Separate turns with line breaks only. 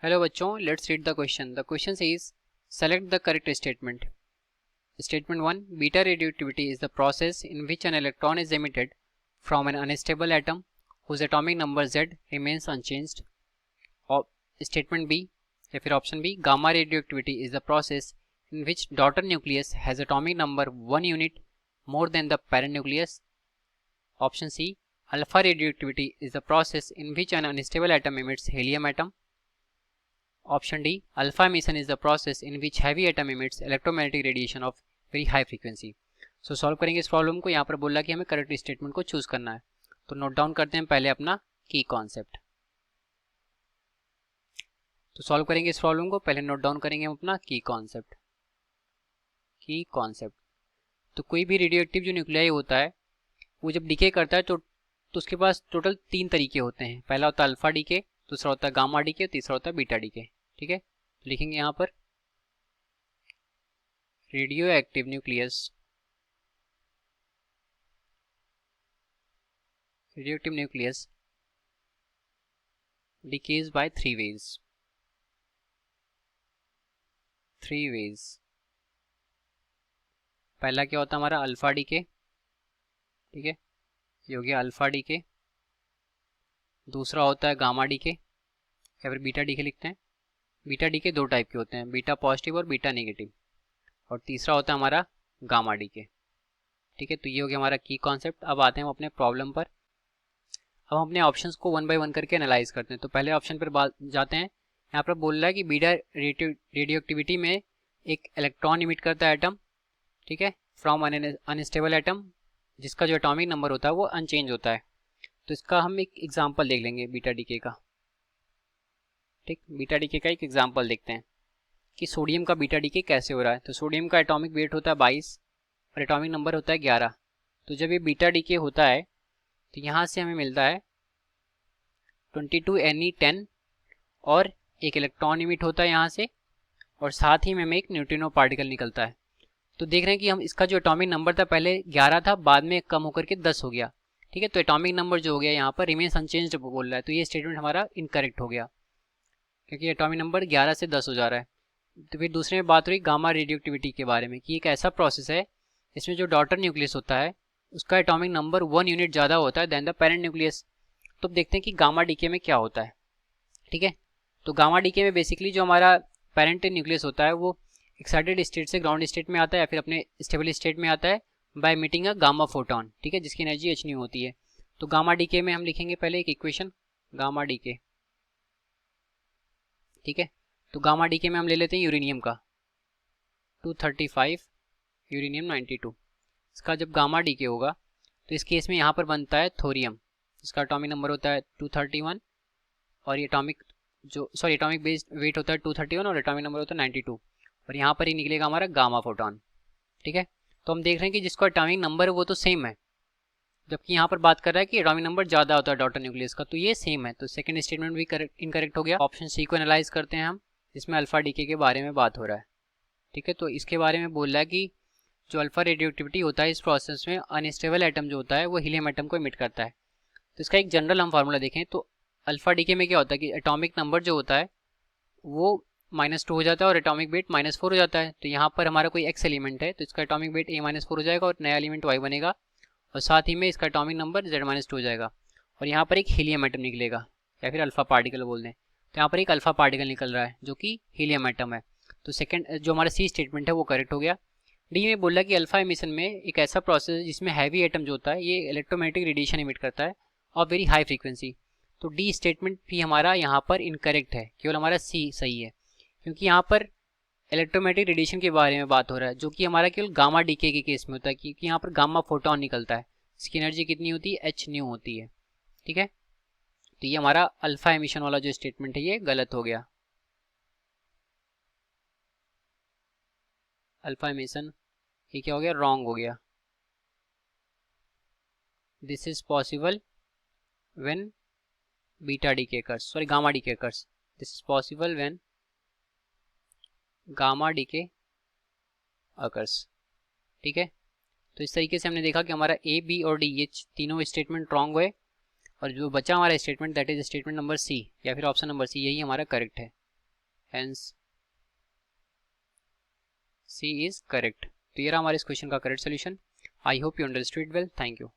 Hello बच्चों, let's read the question. The question is select the correct statement. Statement 1. Beta radioactivity is the process in which an electron is emitted from an unstable atom whose atomic number Z remains unchanged. Or Statement B या फिर option b, gamma radioactivity is the process in which daughter nucleus has atomic number 1 unit more than the parent nucleus. Option C, alpha radioactivity is the process in which an unstable atom emits helium atom. Option D, alpha emission is the process in which heavy atom emits electromagnetic radiation of very high frequency. So solve करेंगे इस problem को. यहाँ पर बोला कि हमें correct statement को choose करना है, तो नोट डाउन करते हैं पहले अपना की कॉन्सेप्ट. तो सॉल्व करेंगे इस प्रॉब्लम को, पहले नोट डाउन करेंगे हम अपना की कॉन्सेप्ट. की कॉन्सेप्ट तो कोई भी रेडियो एक्टिव जो न्यूक्लियाई होता है वो जब डिके करता है तो उसके पास टोटल 3 तरीके होते हैं. पहला होता है अल्फा डीके, दूसरा होता है गामा डीके, तीसरा होता है बीटा डीके. ठीक है, तो लिखेंगे यहाँ पर radio active nucleus decays by three ways. पहला क्या होता है हमारा अल्फा डीके. ठीक है, ये हो गया अल्फा डीके. दूसरा होता है गामा डीके या फिर बीटा डीके लिखते हैं. बीटा डीके 2 टाइप के होते हैं, बीटा पॉजिटिव और बीटा नेगेटिव. और तीसरा होता है हमारा गामा डीके. ठीक है, तो ये हो गया हमारा की कॉन्सेप्ट. अब आते हैं हम अपने प्रॉब्लम पर. अब हम अपने ऑप्शंस को 1 बाय 1 करके एनालाइज करते हैं. तो पहले ऑप्शन पर जाते हैं. यहाँ पर बोल रहा है कि बीटा रेडियो एक्टिविटी में एक इलेक्ट्रॉन इमिट करता है एटम. ठीक है, फ्रॉम अनस्टेबल एटम जिसका जो एटॉमिक नंबर होता है वो अनचेंज होता है. तो इसका हम एक एग्जाम्पल देख लेंगे बीटा डीके का. ठीक, बीटा डीके का एक एग्जाम्पल देखते हैं कि सोडियम का बीटा डीके कैसे हो रहा है. तो सोडियम का एटॉमिक वेट होता है 22 और एटॉमिक नंबर होता है 11. तो जब ये बीटा डीके होता है तो यहाँ से हमें मिलता है 22Ne10 और एक इलेक्ट्रॉन इमिट होता है यहाँ से, और साथ ही में हमें एक न्यूट्रिनो पार्टिकल निकलता है. तो देख रहे हैं कि हम इसका जो एटॉमिक नंबर था पहले 11 था, बाद में कम होकर के 10 हो गया. ठीक है, तो एटॉमिक नंबर जो हो गया यहाँ पर रिमेन्स अनचेंज्ड बोल रहा है. तो ये स्टेटमेंट हमारा इनकरेक्ट हो गया क्योंकि एटॉमिक नंबर 11 से 10 हो जा रहा है. तो फिर दूसरे में बात हुई गामा रेडियोएक्टिविटी के बारे में कि एक ऐसा प्रोसेस है इसमें जो डॉटर न्यूक्लियस होता है उसका एटॉमिक नंबर 1 यूनिट ज़्यादा होता है देन द पेरेंट न्यूक्लियस. तो अब देखते हैं कि गामा डीके में क्या होता है. ठीक है, तो गामा डीके में बेसिकली जो हमारा पेरेंट न्यूक्लियस होता है वो एक्साइटेड स्टेट से ग्राउंड स्टेट में आता है या फिर अपने स्टेबल स्टेट में आता है by emitting a gamma photon. ठीक है, जिसकी एनर्जी h न्यू होती है. तो गामा डीके में हम लिखेंगे पहले एक इक्वेशन गामा डीके. ठीक है, तो गामा डीके में हम ले लेते हैं यूरेनियम का 235, यूरेनियम 92. इसका जब गामा डीके होगा तो इस केस में यहाँ पर बनता है थोरियम जिसका एटॉमिक नंबर होता है 231 और ये एटॉमिक बेस वेट होता है 231 और एटॉमिक नंबर होता है 92. और यहाँ पर ही निकलेगा हमारा गामा फोटोन. ठीक है, तो हम देख रहे हैं कि जिसका एटॉमिक नंबर है वो तो सेम है, जबकि यहाँ पर बात कर रहा है कि एटॉमिक नंबर ज़्यादा होता है डॉटर न्यूक्लियस का. तो ये सेम है, तो सेकंड स्टेटमेंट भी इनकरेक्ट हो गया. ऑप्शन सी को एनालाइज करते हैं हम, जिसमें अल्फा डीके के बारे में बात हो रहा है. ठीक है, तो इसके बारे में बोल रहा है कि जो अल्फा रेडियोएक्टिविटी होता है इस प्रोसेस में अनस्टेबल एटम जो होता है वो हीलियम एटम को इमिट करता है. तो इसका एक जनरल हम फार्मूला देखें तो अल्फा डीके में क्या होता है कि एटॉमिक नंबर जो होता है वो -2 हो जाता है और एटॉमिक वेट -4 हो जाता है. तो यहाँ पर हमारा कोई एक्स एलिमेंट है तो इसका एटॉमिक वेट A-4 हो जाएगा और नया एलिमेंट Y बनेगा और साथ ही में इसका एटॉमिक नंबर Z-2 हो जाएगा और यहाँ पर एक हीलियम एटम निकलेगा या फिर अल्फा पार्टिकल बोल दें. तो यहाँ पर एक अल्फा पार्टिकल निकल रहा है जो कि हीलियम एटम है. तो सेकंड जो हमारा सी स्टेटमेंट है वो करेक्ट हो गया. डी में बोला कि अल्फा एमिशन में एक ऐसा प्रोसेस जिसमें हैवी एटम जो होता है ये इलेक्ट्रोमैग्नेटिक रेडिएशन इमिट करता है और वेरी हाई फ्रीक्वेंसी. तो डी स्टेटमेंट भी हमारा यहाँ पर इनकरेक्ट है, केवल हमारा सी सही है क्योंकि यहाँ पर इलेक्ट्रोमैग्नेटिक रेडिएशन के बारे में बात हो रहा है जो कि हमारा केवल गामा डीके के केस में होता है क्योंकि यहाँ पर गामा फोटोन निकलता है, इसकी एनर्जी कितनी होती है h न्यू होती है. ठीक है, तो ये हमारा अल्फा एमिशन वाला जो स्टेटमेंट है ये गलत हो गया. अल्फा एमिशन ये क्या हो गया, रॉन्ग हो गया. This is possible when beta decay occurs, sorry gamma decay occurs. This is possible when gamma decay occurs. ठीक है, तो इस तरीके से हमने देखा कि हमारा ए बी और डी ये तीनों स्टेटमेंट रॉन्ग हुए और जो बचा हमारा statement that is statement number c या फिर ऑप्शन नंबर सी, यही हमारा करेक्ट है. Hence c is correct. तो ये रहा हमारे इस क्वेश्चन का correct solution. I hope you understood well. Thank you.